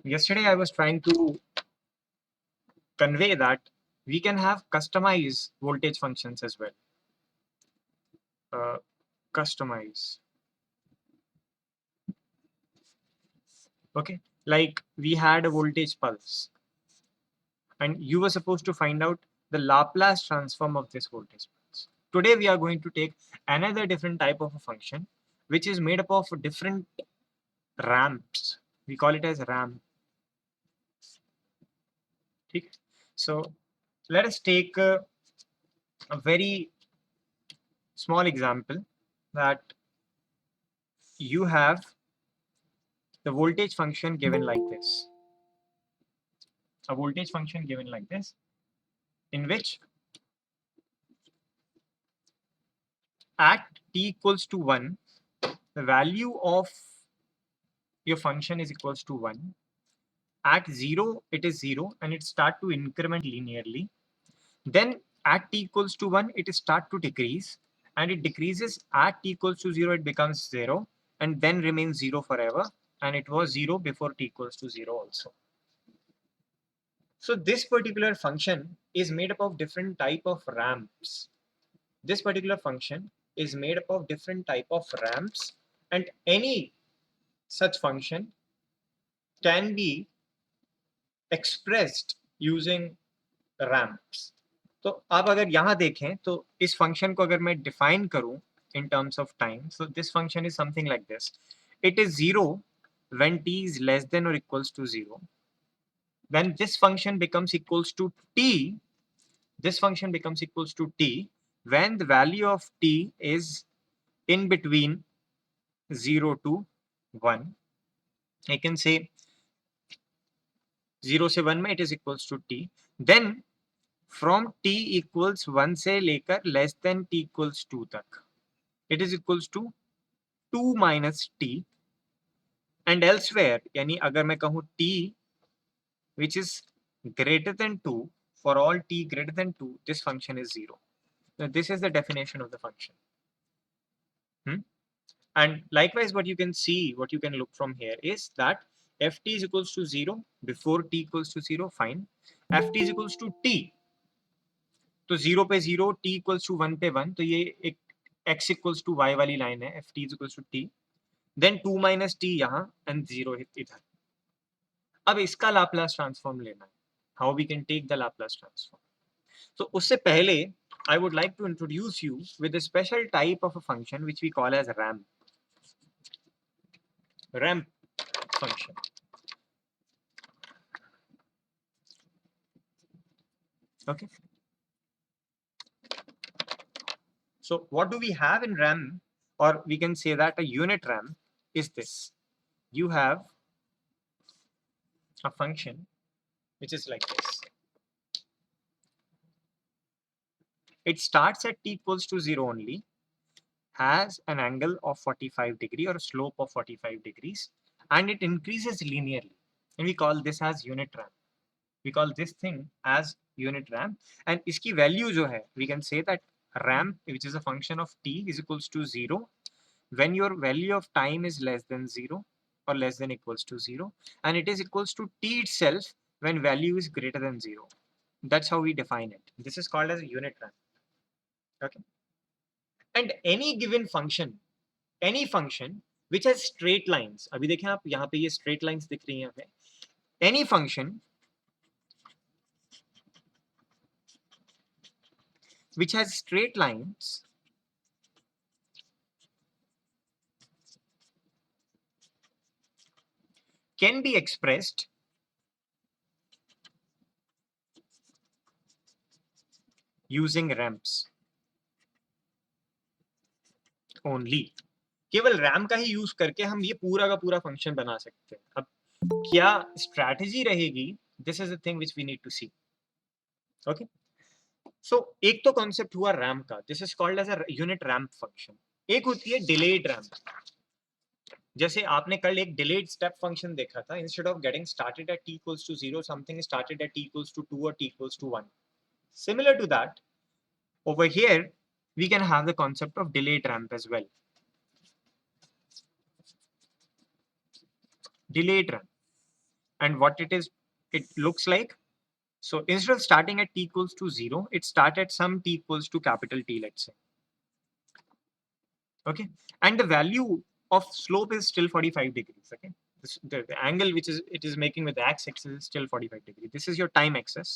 Yesterday I was trying to convey that we can have customized voltage functions as well. Customize. Okay, like we had a voltage pulse and you were supposed to find out the Laplace transform of this voltage pulse. Today we are going to take another different type of a function which is made up of different ramps. We call it as ramp. Okay? So let us take a very small example that you have the voltage function given like this. A voltage function given like this, in which at t equals to 1, the value of your function is equals to 1. At 0, it is 0 and it start to increment linearly. Then at t equals to 1, it start to decrease and it decreases at t equals to 0, it becomes 0 and then remains 0 forever. And it was 0 before t equals to 0 also. So this particular function is made up of different type of ramps. This particular function is made up of different type of ramps, and any such function can be expressed using ramps. तो आप अगर यहाँ देखें तो इस function को अगर मैं डिफाइन करूं in terms of time, so this function is something like this. It is 0 when t is less than or equals to 0. Then this function becomes equals to t. This function becomes equals to t when the value of t is in between 0 to 1. I can say 0 से 1 में it is equals to t. Then from t equals 1 से लेकर less than t equals 2 तक it is equals to 2 minus t. And elsewhere, यानी अगर मैं कहूँ t which is greater than 2, for all t greater than 2, this function is 0. Now this is the definition of the function. And likewise, what you can see, what you can look from here is that ft is equals to 0 before t equals to 0, fine. ft is equals to t, तो 0 पे 0, t equals to 1 पे 1, तो ये एक x equals to y वाली line है, ft is equals to t, then 2 minus t यहाँ and 0 इधर. अब इसका लाप्लास ट्रांसफॉर्म लेना है, how we can take the Laplace transform. So उससे पहले I would like to introduce you with a special type of a function which we call as ramp. Ramp function. Okay. So what do we have in RAM, or we can say that a unit RAM is this. You have a function which is like this. It starts at t equals to 0 only, has an angle of 45 degree or a slope of 45 degrees, and it increases linearly. And we call this as unit RAM. We call this thing as unit RAM. And iski value jo hai, we can say that RAM, which is a function of t, is equals to 0 when your value of time is less than 0 or less than equals to 0, and it is equals to t itself when value is greater than 0. That's how we define it. This is called as a unit RAM. Okay. And any given function, any function which has straight lines, अभी देखें आप यहाँ पे ये straight lines दिख रही हैं हमें. Any function which has straight lines can be expressed using ramps only. केवल रैम का ही यूज करके हम ये पूरा का पूरा फंक्शन बना सकते हैं. अब क्या स्ट्रैटेजी रहेगी, this is the thing which we need to see. Okay, so एक तो कॉन्सेप्ट हुआ रैम का, this is called as a unit ramp function. एक होती है डिलेड रैम्प. जैसे आपने कल एक डिलेड स्टेप फंक्शन देखा था, instead of getting started at t equals to 0, something started at t equals to 2 और t equals to 1. Similar to that, over here we can have the concept of delayed ramp as well. Delayed ramp. and what it looks like. So instead of starting at t equals to 0, it starts at some t equals to capital T, let's say. Okay, and the value of slope is still 45 degrees. Okay, the angle which it is making with the x-axis is still 45 degrees. This is your time axis,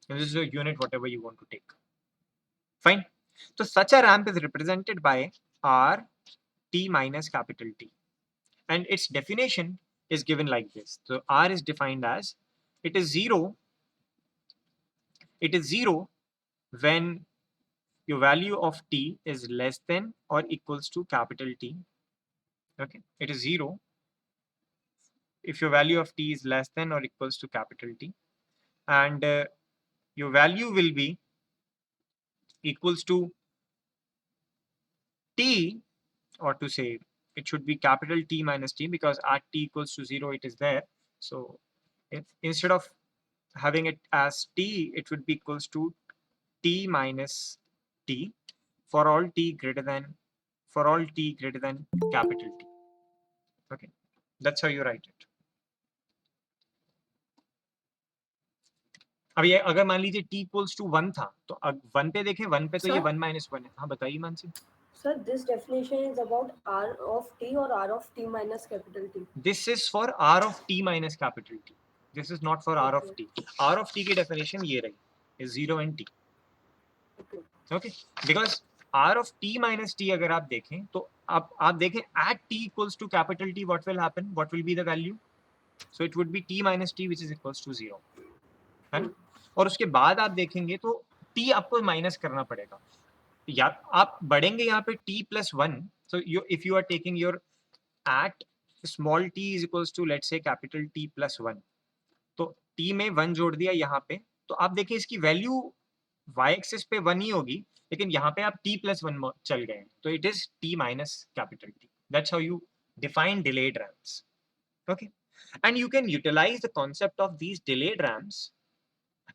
and this is your unit, whatever you want to take. Fine. So such a ramp is represented by r t minus capital T, and its definition is given like this. So r is defined as it is zero when your value of t is less than or equals to capital T. Okay, it is 0 if your value of t is less than or equals to capital T, and your value will be equals to t, or to say it should be capital T minus t, because at t equals to 0 it is there. So if instead of having it as t, it would be equals to t minus t for all t greater than capital T. Okay, that's how you write it. अब ये अगर मान लीजिए t equals to 1 था, तो 1 पे देखें, 1 पे तो ये 1 minus 1 है. हाँ बताइए Mansi. Sir, this definition is about r of t or r of t minus capital T? This is for r of t minus capital T. This is not for r of t. R of t की definition ये रही, is 0 and t. Okay, because r of t minus t अगर आप देखें तो आप देखें at t equals to capital T, what will happen? What will be the value? So it would be t minus t which is equals to 0, है ना? और उसके बाद आप देखेंगे तो t आपको माइनस करना पड़ेगा, या आप बढ़ेंगे यहाँ पे t plus 1. So if you are taking your at small t is equals to let's say capital T plus 1, तो t में 1 जोड़ दिया यहाँ पे, तो आप देखिए इसकी वैल्यू y एक्सिस पे 1 ही होगी, लेकिन यहाँ पे आप t plus 1 चल गए, तो it is t minus capital T. That's how you define delayed ramps. Okay, and you can utilize the concept of these delayed ramps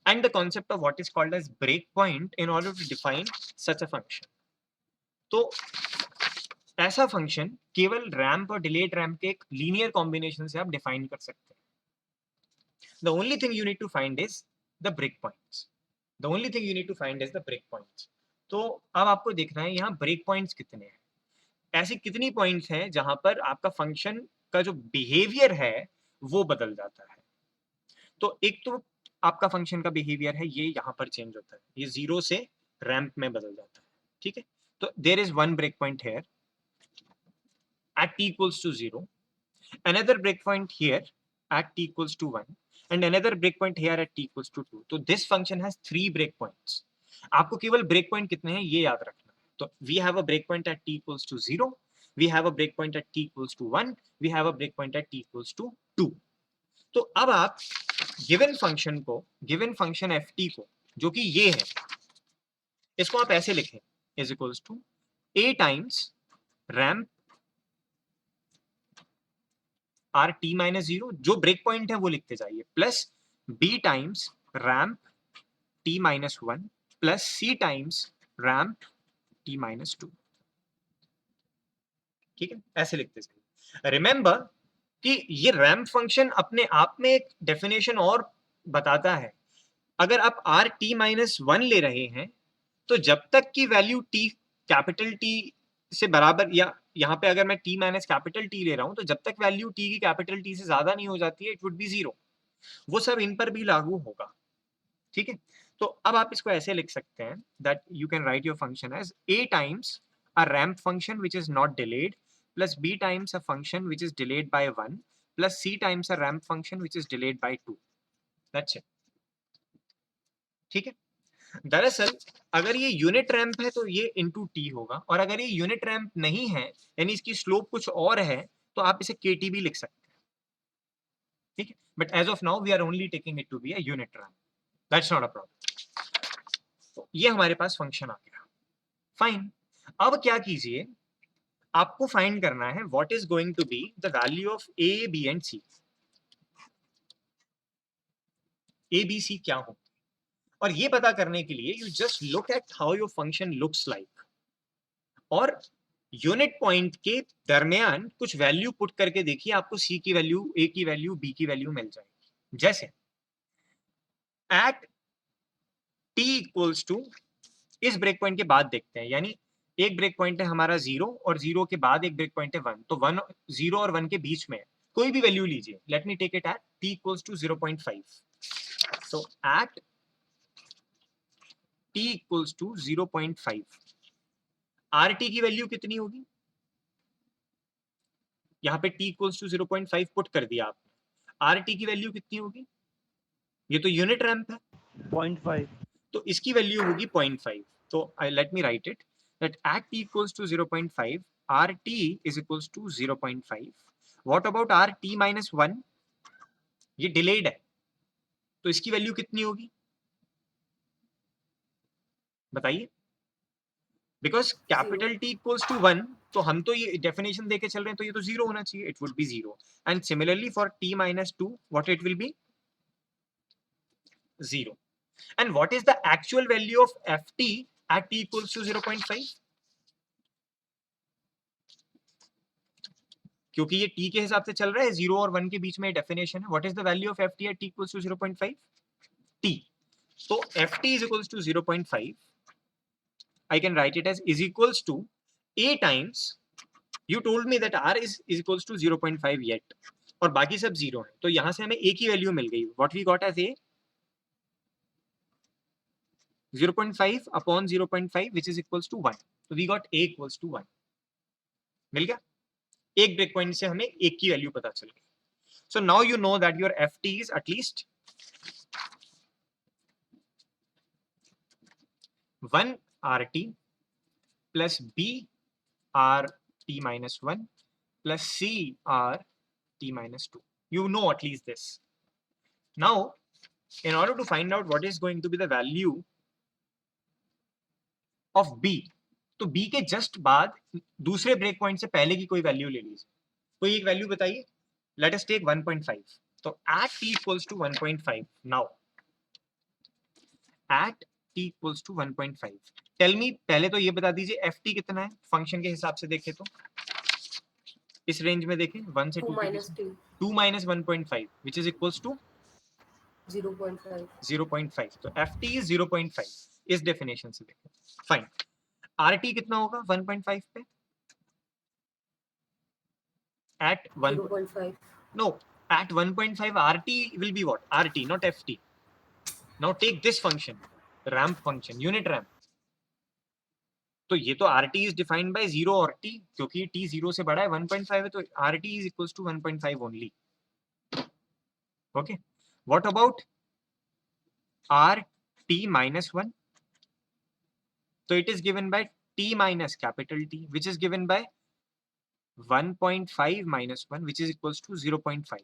and the concept of what is called as breakpoint in order to define such a function. तो ऐसा function केवल ramp और delayed ramp के एक linear combination से आप define कर सकते हैं. The only thing you need to find is the breakpoints. The only thing you need to find is the breakpoints. तो अब आपको देखना है यहाँ ब्रेक पॉइंट्स कितने हैं, ऐसी कितनी पॉइंट्स हैं जहां पर आपका फंक्शन का जो बिहेवियर है वो बदल जाता है. तो एक तो आपका फंक्शन का बिहेवियर है ये यहाँ पर चेंज होता है, ये 0 से रैम्प में बदल जाता है. ठीक है, तो there is one break point here at t equals to 0, another breakpoint here at t equals to 1, and another breakpoint here at t equals to 2. So this function has 3 breakpoints. आपको केवल breakpoint कितने हैं ये याद रखना है. तो we have a breakpoint at t equals to 0, we have a breakpoint at t equals to 1, we have a breakpoint at t equals to 2. तो अब आप given function ft को, जो कि ये है, इसको आप ऐसे लिखें is equals to a times ramp r T minus 0, जो ब्रेक पॉइंट है वो लिखते जाइए, plus b times ramp t minus 1 plus c times ramp t minus 2. ठीक है, ऐसे लिखते जाइए. रिमेंबर कि ये रैम्प फंक्शन अपने आप में एक डेफिनेशन और बताता है. अगर आप आर टी माइनस 1 ले रहे हैं तो जब तक की वैल्यू टी कैपिटल टी से बराबर, या यहाँ पे अगर मैं t माइनस कैपिटल टी ले रहा हूं तो जब तक वैल्यू t की कैपिटल T से ज्यादा नहीं हो जाती है इट वुड बी 0. वो सब इन पर भी लागू होगा. ठीक है, तो अब आप इसको ऐसे लिख सकते हैं that you can write your function as a times a ramp function which is not delayed plus b times a function which is delayed by 1 plus c times a ramp function which is delayed by 2. That's it. ठीक है, दरअसल अगर ये unit ramp है तो ये into T होगा, और अगर ये यूनिट रैंप नहीं है यानी इसकी स्लोप कुछ और है तो आप इसे केटी भी लिख सकते हैं. ठीक है, but as of now we are only taking it to be a unit ramp. That's not a problem. तो ये हमारे पास फंक्शन आ गया. फाइन. अब क्या कीजिए, आपको फाइंड करना है what is going to be the value of A B and C. A B C क्या हो, और ये पता करने के लिए you just look at how your function looks like, और यूनिट पॉइंट के दरमियान कुछ वैल्यू पुट करके देखिए, आपको सी की वैल्यू, ए की वैल्यू, बी की वैल्यू मिल जाएगी। जैसे एट टी इक्वल्स टू, इस ब्रेक पॉइंट के बाद देखते हैं, यानी एक ब्रेक पॉइंट है हमारा 0 और 0 के बाद एक ब्रेक पॉइंट है 1, तो 1, 0 और 1 के बीच में कोई भी वैल्यू लीजिए। Let me take it at t equals to 0.5। So at t equals to 0.5 rt की वैल्यू कितनी होगी? यहाँ पे t इक्वल्स टू 0.5 पुट कर दिया आपने, rt की वैल्यू कितनी होगी? ये तो यूनिट रैंप है, 0.5. तो इसकी वैल्यू होगी 0.5। तो let me write it that at t equals to 0.5 rt is equals to 0.5। What about rt minus 1? ये डिलेड है, तो इसकी वैल्यू कितनी होगी बताइए? Because capital T equals to 1, तो हम तो ये डेफिनेशन देके चल रहे हैं, तो ये तो 0 होना चाहिए, it would B 0। And similarly for t minus 2 what it will be? 0। And what is the actual value of ft at t equals to 0.5? क्योंकि ये t के हिसाब से चल रहा है, 0 और 1 के बीच में डेफिनेशन है। What is the value of ft at t equals to 0.5? t. So ft is equals to 0.5. I can write it as is equals to a times, you told me that r is equals to 0.5 yet, और बाकी सब 0 है, तो यहां से हमें a की value मिल गई। What we got as a 0.5 upon 0.5 which is equals to 1. So we got a equals to 1 मिल गया। एक ब्रेक पॉइंट से हमें एक की वैल्यू पता चल गई। So now you know that your ft is at least 1 rt plus b rt minus 1 plus c rt minus 2. You know at least this. Now, in order to find out what is going to be the value of b, तो b के just बाद दूसरे break point से पहले की कोई value ले लीजिए। कोई एक वैल्यू बताइए। Let us take 1.5. So at t equals to 1.5, now at t equals to 1.5, tell me, पहले तो ये बता दीजिए ft कितना है फंक्शन के हिसाब से देखें तो, इस रेंज में देखें 1 से 2 2 के minus बीच 2, में 2 minus 1.5 which is equals to 0.5. 0.5। तो ft is 0.5 इस डेफिनेशन से देखें। फाइन, rt कितना होगा 1.5 पे? at 1, 0.5. no, at 1.5 rt will be what? rt, not ft. Now take this function, ramp function, unit ramp। तो ये तो rt is defined by 0 और t, क्योंकि t 0 से बड़ा है, 1.5 है, तो rt is equals to 1.5 only। Okay, what about rt minus 1? So it is given by t minus capital T, which is given by 1.5 minus 1 which is equals to 0.5।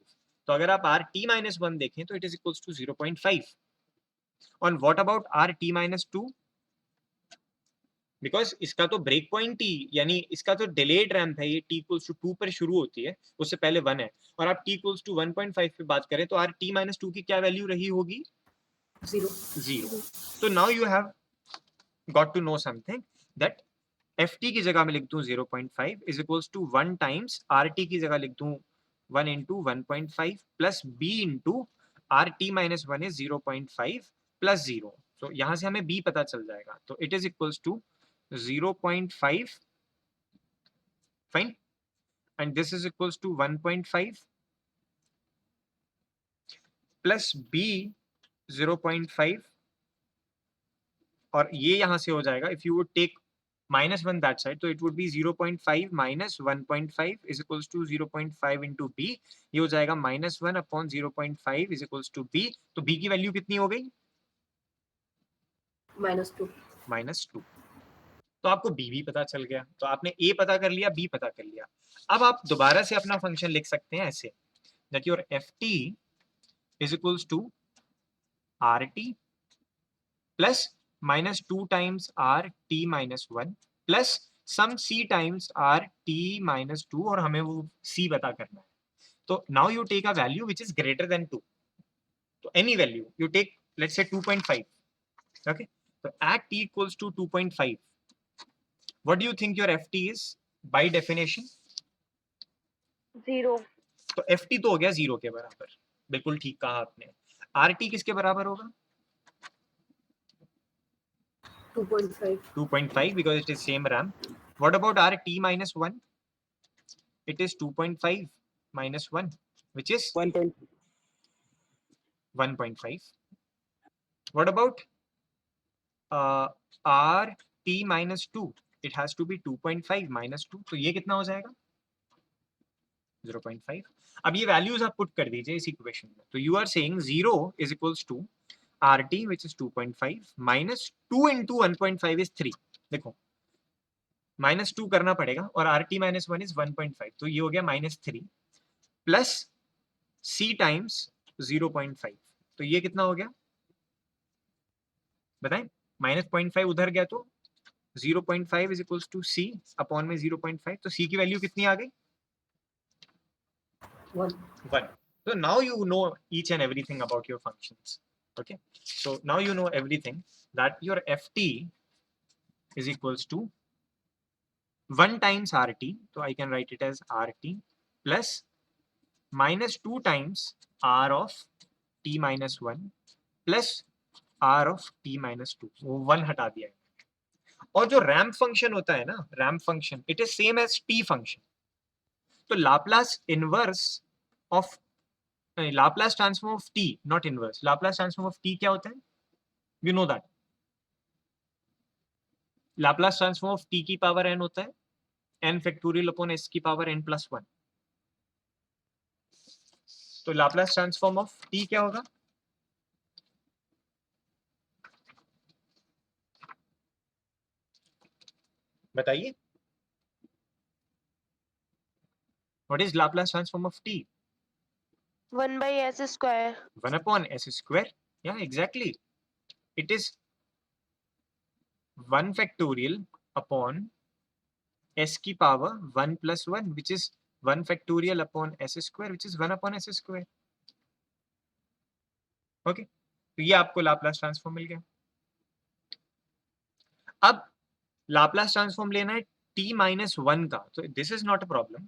तो अगर आप rt minus 1 देखें तो it is equals to 0.5। और what about rt minus 2? Because इसका तो break point ही, यानी इसका तो डिलेड रैंप है, ये t इक्वल्स टू 2 पर शुरू होती है, उससे पहले 1 है, और आप t इक्वल्स टू 1.5 पे बात करें तो r t माइनस 2 की क्या वैल्यू रही होगी? 0। तो now you have got to know something that ft की जगह में लिख दूं 0.5 is equals to 1 times rt की जगह लिख दूं 1 into 1.5 plus b into rt minus 1 is 0.5 plus 0। तो यहां से हमें b पता चल जाएगा, तो it is equals to 0.5, fine, and this is equals to 1.5 plus b 0.5, और ये यहां से हो जाएगा, if you would take minus 1 that side, तो it would be 0.5 minus 1.5 is equals to 0.5 into b, ये हो जाएगा minus 1 upon 0.5 is equals to b। तो b की वैल्यू कितनी हो गई? -2. -2। तो आपको b भी पता चल गया, तो आपने a पता कर लिया, b पता कर लिया। अब आप दोबारा से अपना फंक्शन लिख सकते हैं ऐसे, that your ft is equals to rt plus minus 2 times rt minus 1 plus some c times rt minus 2, और हमें वो c पता करना है। तो now you take a value which is greater than 2, तो any value you take, let's say 2.5। okay, so at t equals to 2.5, what do you think your ft is? By definition 0. तो ft तो हो गया 0 के बराबर, बिल्कुल ठीक कहा आपने। rt किसके बराबर होगा? 2.5. 2.5 because it is same RAM. What about rt minus 1? It is 2.5 minus 1, which is 1.5. What about rt minus 2? It has to be 2.5 minus 2. तो ये कितना हो जाएगा? 0.5. अब ये वैल्यूज आप पुट कर दीजिए इस इक्वेशन में। तो you are saying 0 is equals to RT which is 2.5 minus 2 into 1.5 is 3. देखो माइनस 2 करना पड़ेगा और RT minus 1 is 1.5, तो ये हो गया -3 प्लस C टाइम्स 0.5, तो ये कितना हो गया बताएं? -0.5 उधर गया तो 0.5 is equals to C upon में 0.5, तो C की वैल्यू कितनी आ गई? 1. 1. So now you know each and everything about your functions. Okay, so now you know everything that your ft is equals to 1 times RT, so I can write it as RT plus minus 2 times R of t minus 1 plus R of t minus 2, वो 1 हटा दिया है। और जो ramp function होता है ना, ramp function it is same as t function. तो Laplace inverse of Laplace transform of t, not inverse, Laplace transform of T क्या होता है? You know that Laplace transform of t की पावर n होता है n फैक्टोरियल अपॉन s की power n plus 1। तो Laplace transform of T क्या होगा? बताइए, what is Laplace transform of t? 1 by s square. 1 upon s square. Yeah, exactly. It is 1 factorial upon s की power 1 plus 1, which is 1 factorial upon s square, which is 1 upon s square. Okay, तो ये आपको Laplace transform मिल गया। अब Laplace transform लेना है t minus 1 का, तो this is not a problem.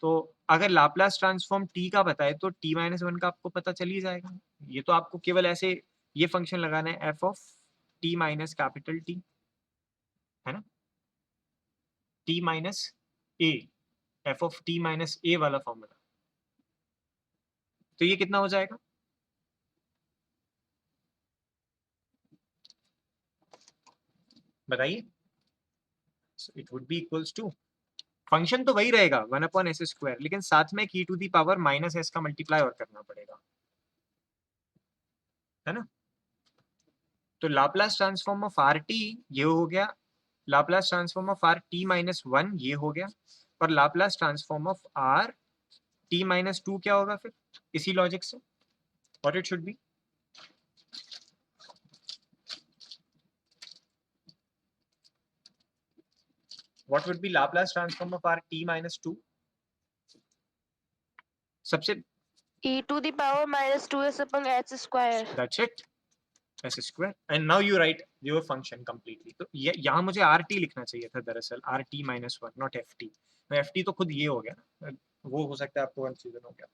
तो अगर लाप्लास ट्रांसफॉर्म t का बताए तो t माइनस 1 का आपको पता चल ही जाएगा। ये तो आपको केवल ऐसे ये फंक्शन लगाना है f of t minus capital T, है ना, t minus a, f of t minus a वाला फॉर्मूला। तो ये कितना हो जाएगा? बताइए। It would be equals to, function तो वही रहेगा 1 अपॉन एस स्क्वायर, लेकिन साथ में की to the power minus S का मल्टीप्लाई और करना पड़ेगा, है ना। तो Laplace transform of R T ये हो गया, Laplace transform of R T minus 1 ये हो गया, और Laplace transform of R T minus 2 क्या होगा फिर इसी लॉजिक से? What it should be? What would be Laplace transform of R T minus 2? सबसे e to the power minus 2s upon h square. That's it, S square, and now you right your function completely. तो यहाँ मुझे R T लिखना चाहिए था दरअसल, R T minus 1, not F T. F T तो खुद ये हो गया ना, वो हो सकता है आपको कंफ्यूजन हो गया।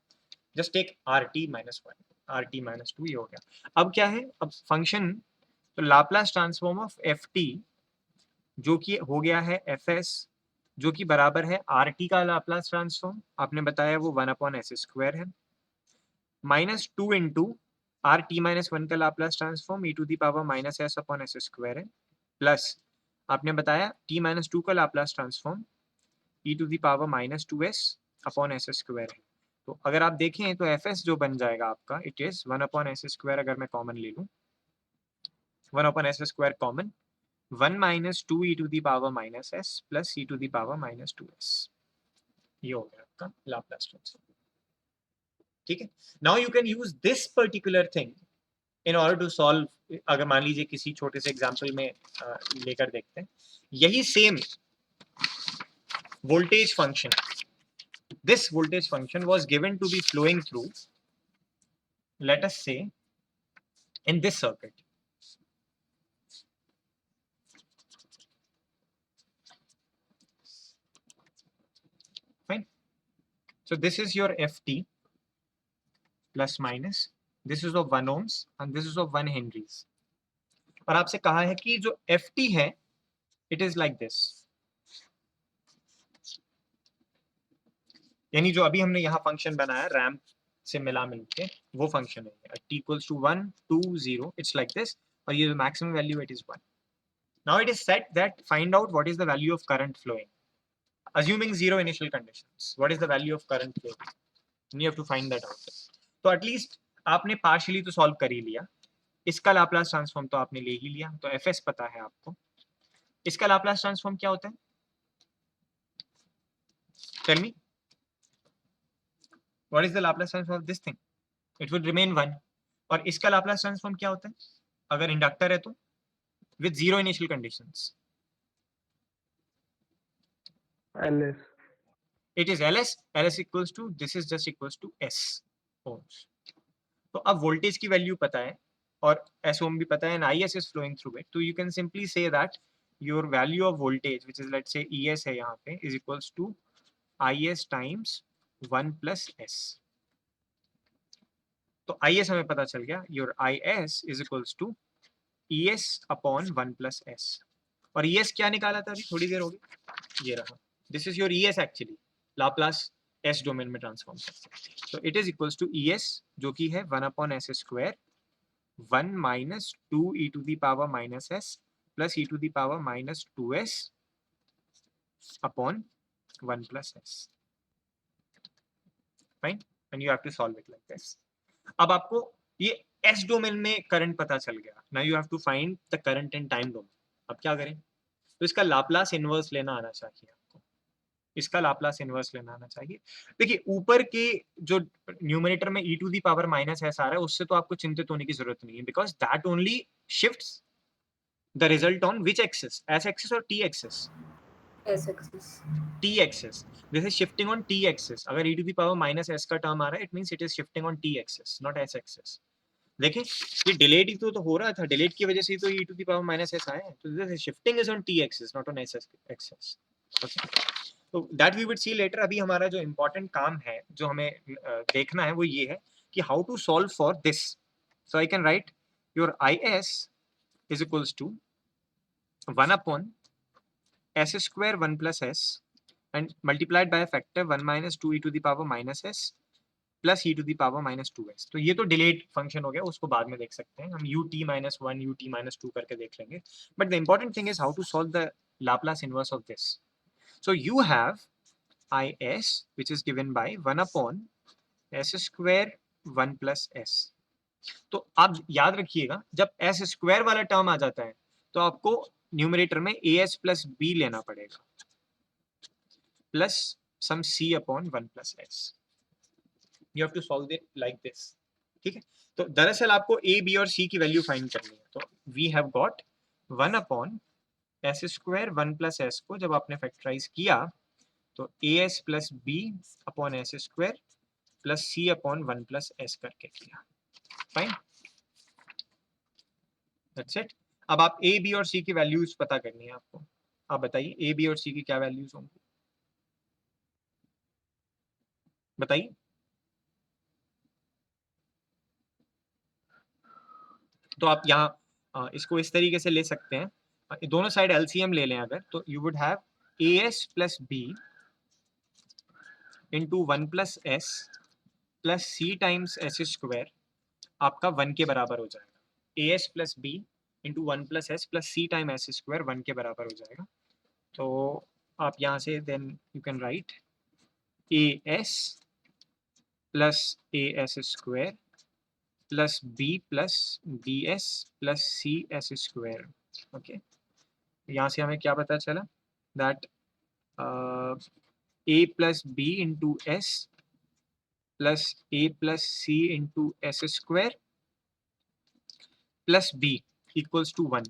Just take R T minus 1, R T minus 2 ये हो गया। अब क्या है, अब फंक्शन, तो Laplace transform of F T जो कि हो गया है एफ एस, जो कि बराबर है आर टी का लाप्लास ट्रांसफॉर्म, आपने बताया वो 1 अपॉन एस स्क्वायर है, minus 2 into r T minus 1 का Laplace transform e to the power minus s upon s square है, प्लस आपने बताया टी माइनस 2 का Laplace transform e to the power minus 2s upon s square है। तो अगर आप देखें तो एफ एस जो बन जाएगा आपका, it is 1 upon s square, अगर मैं कॉमन ले लूँ 1 upon s square common, 1 minus 2 e to the power minus s plus e to the power minus 2s, ये हो गया आपका लाप्लास ट्रांसफॉर्म। ठीक है, now you can use this particular thing in order to solve. अगर मान लीजिए किसी छोटे से एग्जाम्पल में लेकर देखते हैं, यही same voltage function, this voltage function was given to be flowing through, let us say, in this circuit. So this is your ft plus minus, this is of 1 ohms and this is of 1 henries. और आपसे कहा है कि जो ft है it is like this, यानी जो अभी हमने यहाँ फंक्शन बनाया रैम्प से मिला मिलके वो फंक्शन है t equals to 1 2 0, it's like this, और ये maximum value it is 1. Now it is said that find out what is the value of current flowing assuming zero initial conditions. What is the value of current flowing? You have to find that out. तो at least आपने partially तो solve कर ही लिया, इसका Laplace transform तो आपने ले ही लिया, तो एफ पता है आपको. इसका लाप्लास ट्रांसफॉर्म क्या होता है? Tell me what is the Laplace transform of this thing? It would remain 1. और इसका लाप्लास ट्रांसफॉर्म क्या होता है अगर इंडक्टर है तो? With zero initial conditions LS. it is ls equals to, this is just equals to s ohms. तो अब वोल्टेज की वैल्यू पता है और s ohm भी पता है and is is flowing through it, so you can simply say that your value of voltage which is let's say es है यहाँ पे is equals to is times 1 plus s. तो is हमें पता चल गया, your is is equals to es upon 1 plus s. और es क्या निकाला था अभी थोड़ी देर हो गई, ये रहा. This is your es actually, Laplace s domain में ट्रांसफॉर्म करते हैं. So it is equals to es जो कि है 1 upon s square 1 minus 2 e to the power minus s plus e to the power minus 2s upon 1 plus s. Fine, and you have to solve it like this. अब आपको ये s domain में current पता चल गया. Now you have to find the current in time domain. अब क्या करें? तो इसका लाप्लास इनवर्स लेना आना चाहिए आपको, इसका लाप्लास इनवर्स लेना आना चाहिए. देखिए ऊपर के जो न्यूमरेटर में e to the power minus s आ रहा है उससे तो आपको चिंतित होने की जरूरत नहीं है, because that only shifts the result on which axis, s axis और t axis? S axis. T axis. This is shifting on t axis. अगर e to the power minus S का टर्म आ रहा है it means it is shifting on t axis not s axis. देखिए ये delayed ही तो हो रहा था, डिलेड की वजह से तो e to the power minus s आया है, तो this is shifting is on t axis not on s axis. Okay, तो that we will see later. अभी हमारा जो इम्पोर्टेंट काम है जो हमें देखना है वो ये है कि how to solve for this. So I can write your is is equals to 1 upon s square 1 plus s and multiplied by a factor 1 minus 2 e to the power minus s plus e to the power minus 2s. तो ये तो delayed function हो गया, उसको बाद में देख सकते हैं हम, ut minus 1 ut minus 2 करके देख लेंगे. But the important thing is how to solve the Laplace inverse of this. So you have is which is given by 1 upon s square 1 plus s. तो आप याद रखिएगा जब s स्क्वायर वाला term आ जाता है तो आपको न्यूमरेटर में as plus b लेना पड़ेगा plus some c upon 1 plus s. You have to solve it like this. ठीक है, तो दरअसल आपको a b और c की वैल्यू फाइंड करनी है. तो we have got 1 upon s square 1 plus s को जब आपने फैक्टराइज किया तो a s plus b upon s square plus c upon 1 plus s करके किया. Fine, that's it. अब आप ए बी और सी की वैल्यूज पता करनी है आपको. आप बताइए ए बी और सी की क्या वैल्यूज होंगी, बताइए. तो आप यहाँ इसको इस तरीके से ले सकते हैं, दोनों साइड एलसीएम ले लें अगर, तो you would have a s plus b into 1 plus s plus c times s square आपका 1 के बराबर हो जाएगा. A s plus b into 1 plus s plus c time s square 1 के बराबर हो जाएगा. तो आप यहाँ से then you can write a s plus a s square plus b s plus c s square. Okay, यहाँ से हमें क्या पता चला that a plus b into s plus a plus c into s square plus b equals to 1.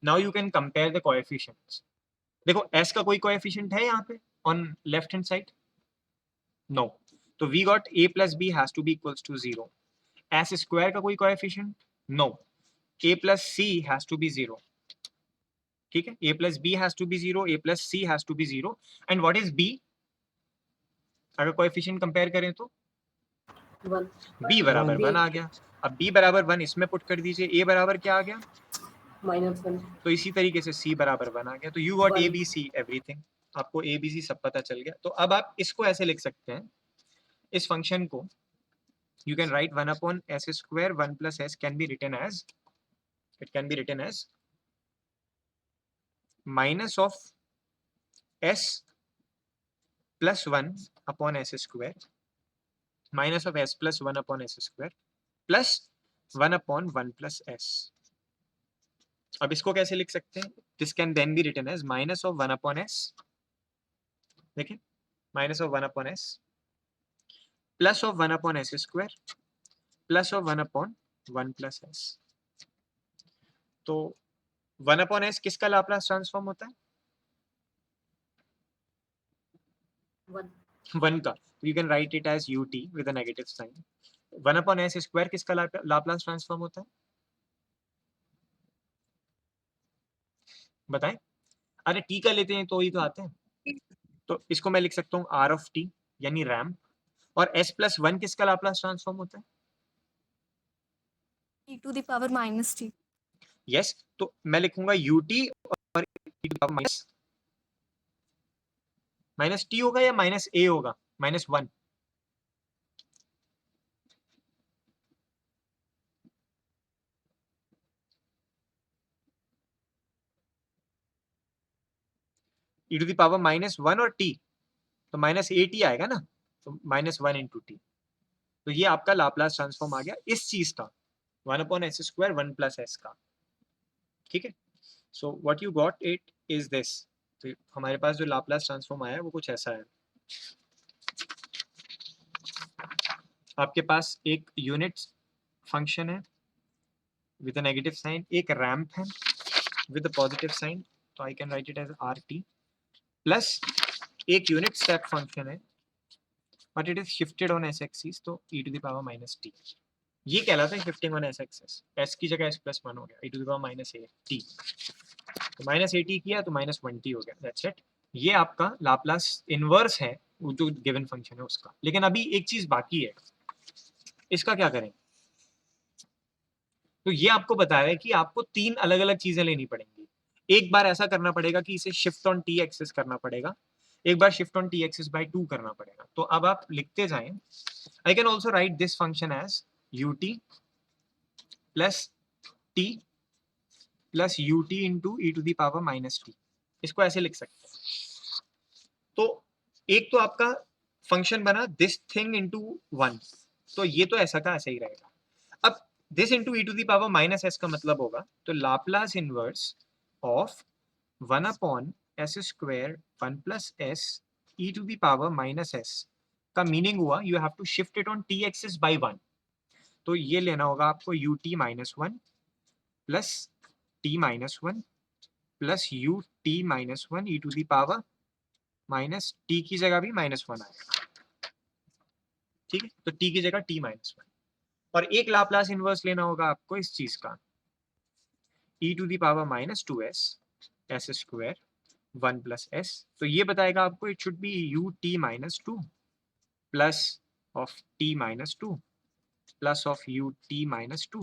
Now you can compare the coefficients. देखो s का कोई coefficient है यहाँ पे on left hand side? No. तो we got a plus b has to be equals to 0. S square का कोई coefficient? No. a plus c has to be 0. ठीक है, a plus b has to be 0, a plus c has to be 0, and what is b? अगर coefficient compare करें तो 1. b बराबर 1 आ गया। अब b बराबर 1 इसमें पुट कर दीजिए, a बराबर क्या आ गया, -1. तो इसी तरीके से c बराबर 1 आ गया। तो you got a 1. b c everything, आपको a b c सब पता चल गया। तो अब आप इसको ऐसे लिख सकते हैं, इस फंक्शन को you can write 1 upon s square 1 plus s can be written as, it can be written as minus of s plus 1 upon s square minus of s plus 1 upon s square plus 1 upon 1 plus s। अब इसको कैसे लिख सकते हैं, this can then be written as minus of 1 upon s, देखिए minus of 1 upon s plus of 1 upon s square plus of 1 upon 1 plus s। तो 1 upon s किसका Laplace transform होता है, 1. 1 का, you can write it as ut with a negative sign। 1 upon s square किसका Laplace transform होता है, बताएं। अरे t का लेते हैं तो ही तो आते हैं। तो इसको मैं लिख सकता हूँ r of t यानी रैम, और s plus 1 किसका लाप्लास ट्रांसफॉर्म होता है, e to the power minus t. Yes. तो मैं लिखूंगा ut और माइनस टी होगा या माइनस ए होगा, -1। e टू द पावर -1 और t, तो -at आएगा ना, तो -1 इंटू टी। तो ये आपका लाप्लास ट्रांसफॉर्म आ गया इस चीज का, 1 upon s square 1 plus s का, ठीक है। So what you got it is this, तो हमारे पास जो लाप्लास ट्रांसफॉर्म आया है वो कुछ ऐसा है। आपके पास एक यूनिट फंक्शन है विद अ नेगेटिव साइन, एक रैम्प है विद अ पॉजिटिव साइन, तो I can write it as r t, plus एक यूनिट स्टेप फंक्शन है but it is shifted on s axis, तो e to the power minus t. ये कहलाता है shifting on s axis, s की जगह s+1 हो गया, e to the power minus a t, तो माइनस ए टी किया तो -1t हो गया, दैट्स इट। ये आपका लाप्लास इनवर्स है वो जो गिवन फंक्शन है उसका। लेकिन अभी एक चीज बाकी है, इसका क्या करें, तो ये आपको बताया है कि आपको 3 अलग अलग चीजें लेनी पड़ेंगी। एक बार ऐसा करना पड़ेगा कि इसे शिफ्ट ऑन टी एक्सिस करना पड़ेगा, एक बार shift on t axis by 2 करना पड़ेगा। तो अब आप लिखते जाएं, I can also write this function as ut plus t plus ut into e to the power minus t, इसको ऐसे लिख सकते हैं। तो एक तो आपका फंक्शन बना दिस थिंग इंटू 1, तो ये तो ऐसा का ऐसा ही रहेगा। अब this into e to the power minus s का मतलब होगा, तो Laplace inverse of 1 upon s square 1 plus s e to the power minus s का मीनिंग हुआ you have to shift it on t axis by 1। तो ये लेना होगा आपको ut -1 plus t -1 plus ut -1 e to the power minus t की जगह भी -1 आएगा, ठीक है। तो t की जगह t -1, और एक लाप्लास इनवर्स लेना होगा आपको इस चीज का, e to the power -2s s square 1 plus s, तो ये बताएगा आपको it should be ut -2 plus of t -2 plus of ut -2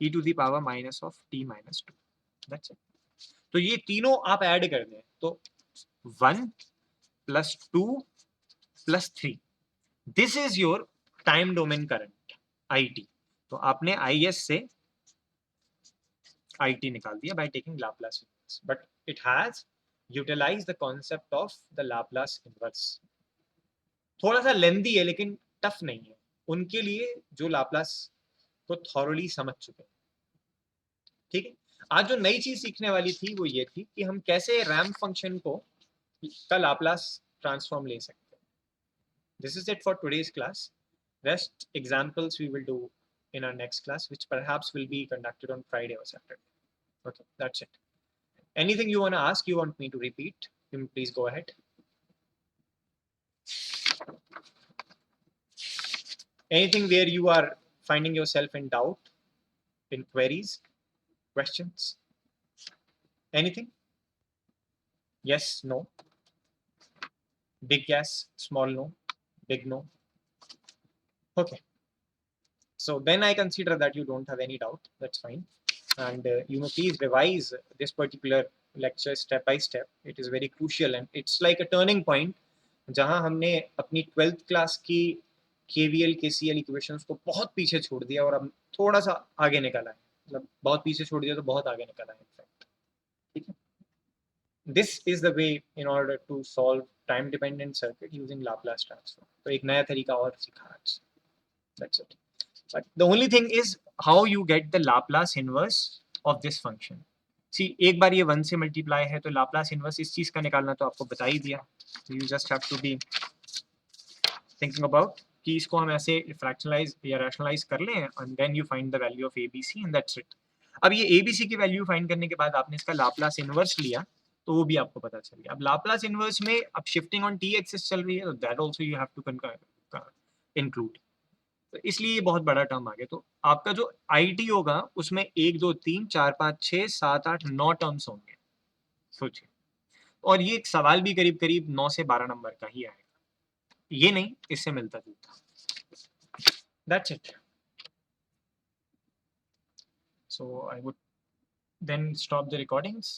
e to the power minus of t -2, that's it. तो ये तीनों आप ऐड कर दें तो 1 plus 2 plus 3, this is your time domain current IT। तो आपने IS से IT निकाल दिया by taking Laplace inverse, but it has utilized the concept of the Laplace inverse। थोड़ा सा लेंदी है लेकिन टफ नहीं है उनके लिए जो लाप्लास को थॉरली समझ चुके हैं, ठीक है। आज जो नई चीज सीखने वाली थी वो ये थी कि हम कैसे रैम्प फंक्शन को का लाप्लास ट्रांसफॉर्म ले सकते हैं। This is it for today's class, rest examples we will do in our next class, which perhaps will be conducted on Friday or Saturday. Okay, that's it. Anything you want to ask, you want me to repeat, please go ahead. Anything where you are finding yourself in doubt, in queries, questions? Anything? Yes, no? Big yes, small no? Big no. Okay. So then I consider that you don't have any doubt. That's fine. And you may please revise this particular lecture step by step. It is very crucial and it's like a turning point जहां हमने अपनी 12th class की KVL KCL equations को बहुत पीछे छोड़ दिया और अब थोड़ा सा आगे निकला है. मतलब बहुत पीछे छोड़ दिया तो बहुत आगे निकला है. ठीक है. This is the way in order to solve time dependent circuit using Laplace transform. तो एक नया तरीका और सीखा आज. That's it. But the only thing is how you get the Laplace inverse of this function. See, एक बार ये 1 से मल्टीप्लाई है तो Laplace inverse इस चीज का निकालना तो आपको बता ही दिया. You just have to be thinking about कि इसको हम ऐसे फ्रैक्शनलाइज या रैशनलाइज कर लें and then you find the value of ABC and that's it. अब ये ABC की वैल्यू फाइंड करने के बाद आपने इसका Laplace इनवर्स लिया तो वो भी आपको पता चल गया. अब Laplace इनवर्स में अब शिफ्टिंग ऑन t एक्सिस चल रही है तो that also you have to include. तो इसलिए ये बहुत बड़ा टर्म आ गया. तो आपका जो IT होगा उसमें 1 2 3 4 5 6 7 8 9 टर्म्स होंगे. सोचिए. और ये एक सवाल भी करीब करीब 9 से 12 नंबर का ही आएगा. ये नहीं, इससे मिलता जुलता. That's it. So I would then stop the recordings.